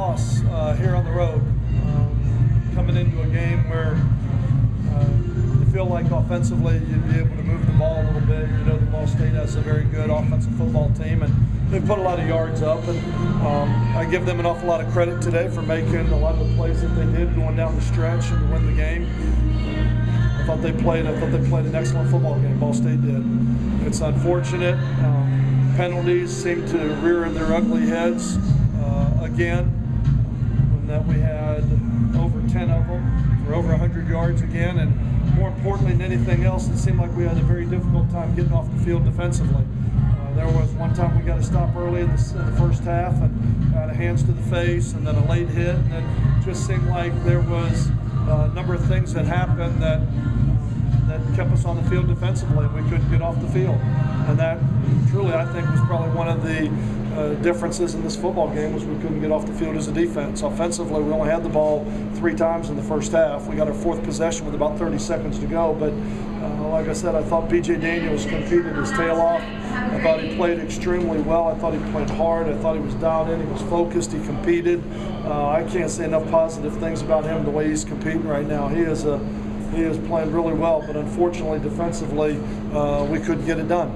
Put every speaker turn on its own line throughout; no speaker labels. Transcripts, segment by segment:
loss here on the road. Coming into a game where you feel like offensively you'd be able to move the ball a little bit. You know, the Ball State has a very good offensive football team, and they've put a lot of yards up. And I give them an awful lot of credit today for making a lot of the plays that they did going down the stretch and to win the game. I thought they played an excellent football game. Ball State did. It's unfortunate. Penalties seem to rear their ugly heads again. When that we had over 10 of them for over 100 yards again, and more importantly than anything else, it seemed like we had a very difficult time getting off the field defensively. There was one time we got to stop early in the first half and had a hands to the face and then a late hit, and it just seemed like there was a number of things that happened that kept us on the field defensively, and we couldn't get off the field. And that truly, I think, was probably one of the differences in this football game, was we couldn't get off the field as a defense. Offensively, we only had the ball 3 times in the first half. We got our 4th possession with about 30 seconds to go, but like I said, I thought B.J. Daniels competed his tail off. I thought he played extremely well. I thought he played hard. I thought he was dialed in. He was focused. He competed. I can't say enough positive things about him, the way he's competing right now. He is playing really well, but unfortunately, defensively, we couldn't get it done.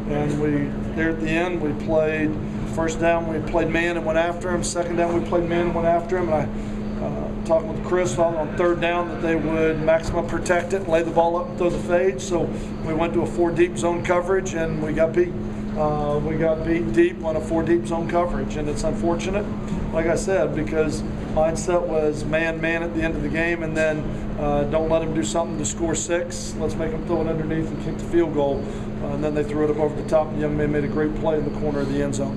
And there at the end, we played first down, we played man and went after him. Second down, we played man and went after him. And I talked with Chris on third down that they would maximum protect it and lay the ball up and throw the fade. So we went to a 4-deep zone coverage, and we got beat. We got beat deep on a 4-deep zone coverage, and it's unfortunate, like I said, because mindset was man at the end of the game, and then don't let him do something to score 6. Let's make him throw it underneath and kick the field goal. And then they threw it up over the top, and the young man made a great play in the corner of the end zone.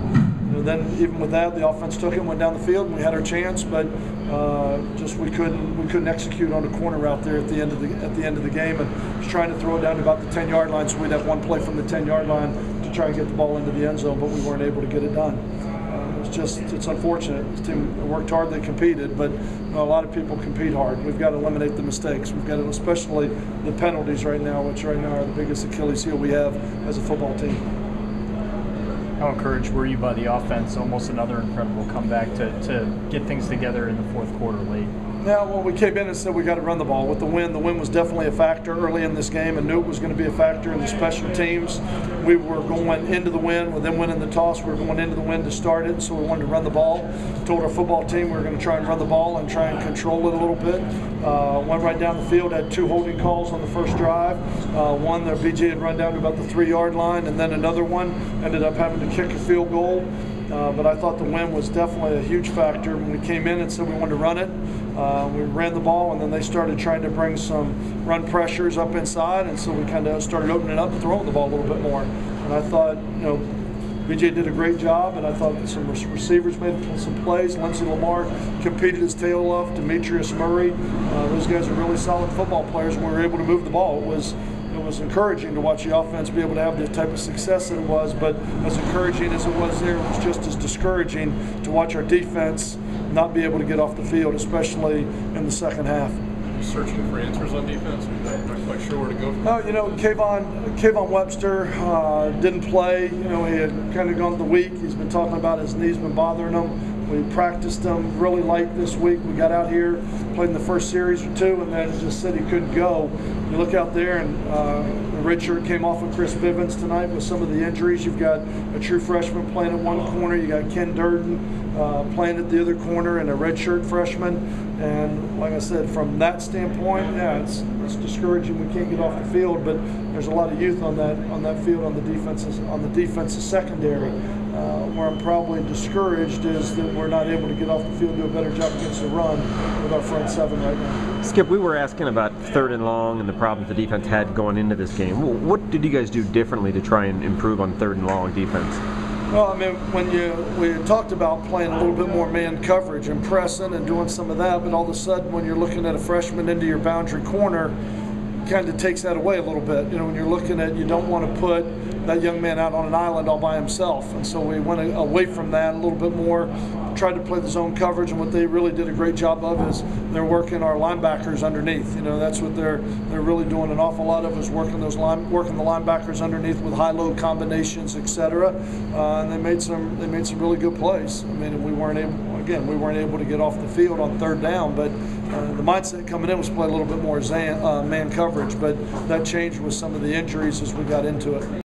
And then even with that, the offense took it and went down the field, and we had our chance, but just we couldn't execute on the corner route there at the end of the game, and was trying to throw it down to about the 10-yard line, so we'd have one play from the 10-yard line to try and get the ball into the end zone, but we weren't able to get it done. It's unfortunate. This team worked hard, they competed, but a lot of people compete hard. We've got to eliminate the mistakes. We've got to, especially the penalties right now, which right now are the biggest Achilles heel we have as a football team.
How encouraged were you by the offense? Almost another incredible comeback to get things together in the 4th quarter late.
Yeah, well, we came in and said we got to run the ball. With the win was definitely a factor early in this game, and knew it was going to be a factor in the special teams. We were going into the win, with them winning the toss. We were going into the win to start it, so we wanted to run the ball. Told our football team we were going to try and run the ball and try and control it a little bit. Went right down the field, had 2 holding calls on the first drive. One that BJ had run down to about the 3-yard line, and then another one ended up having to kick a field goal. But I thought the win was definitely a huge factor. When we came in and said we wanted to run it, we ran the ball, and then they started trying to bring some run pressures up inside, and so we kind of started opening up and throwing the ball a little bit more. And I thought, BJ did a great job, and I thought some receivers made some plays. Lindsey Lamar competed his tail off. Demetrius Murray, those guys are really solid football players, and we were able to move the ball. It was encouraging to watch the offense be able to have the type of success that it was, but as encouraging as it was there, it was just as discouraging to watch our defense not be able to get off the field, especially in the second half.
Searching for answers on defense? Not quite sure where to go from there.
Kayvon Webster didn't play. He had kind of gone the week. He's been talking about his knees been bothering him. We practiced him really light this week. We got out here, played in the first series or 2, and then just said he couldn't go. You look out there, and the red shirt came off with Chris Bivens tonight with some of the injuries. You've got a true freshman playing at one corner. You got Ken Durden playing at the other corner, and a redshirt freshman. And like I said, from that standpoint, yeah, it's discouraging. We can't get off the field, but there's a lot of youth on that field on the defensive secondary. Where I'm probably discouraged is that we're not able to get off the field, do a better job against the run with our front 7 right now.
Skip, we were asking about 3rd and long and the problems the defense had going into this game. What did you guys do differently to try and improve on 3rd and long defense?
Well, I mean, we talked about playing a little bit more man coverage and pressing and doing some of that, but all of a sudden when you're looking at a freshman into your boundary corner, kind of takes that away a little bit. When you're looking at, you don't want to put that young man out on an island all by himself. And so we went away from that a little bit more, tried to play the zone coverage, and what they really did a great job of is they're working our linebackers underneath. That's what they're really doing an awful lot of, is working the linebackers underneath with high-low combinations, etc. And they made some really good plays. I mean, we weren't able, again, we weren't able to get off the field on third down, but the mindset coming in was play a little bit more man coverage, but that changed with some of the injuries as we got into it.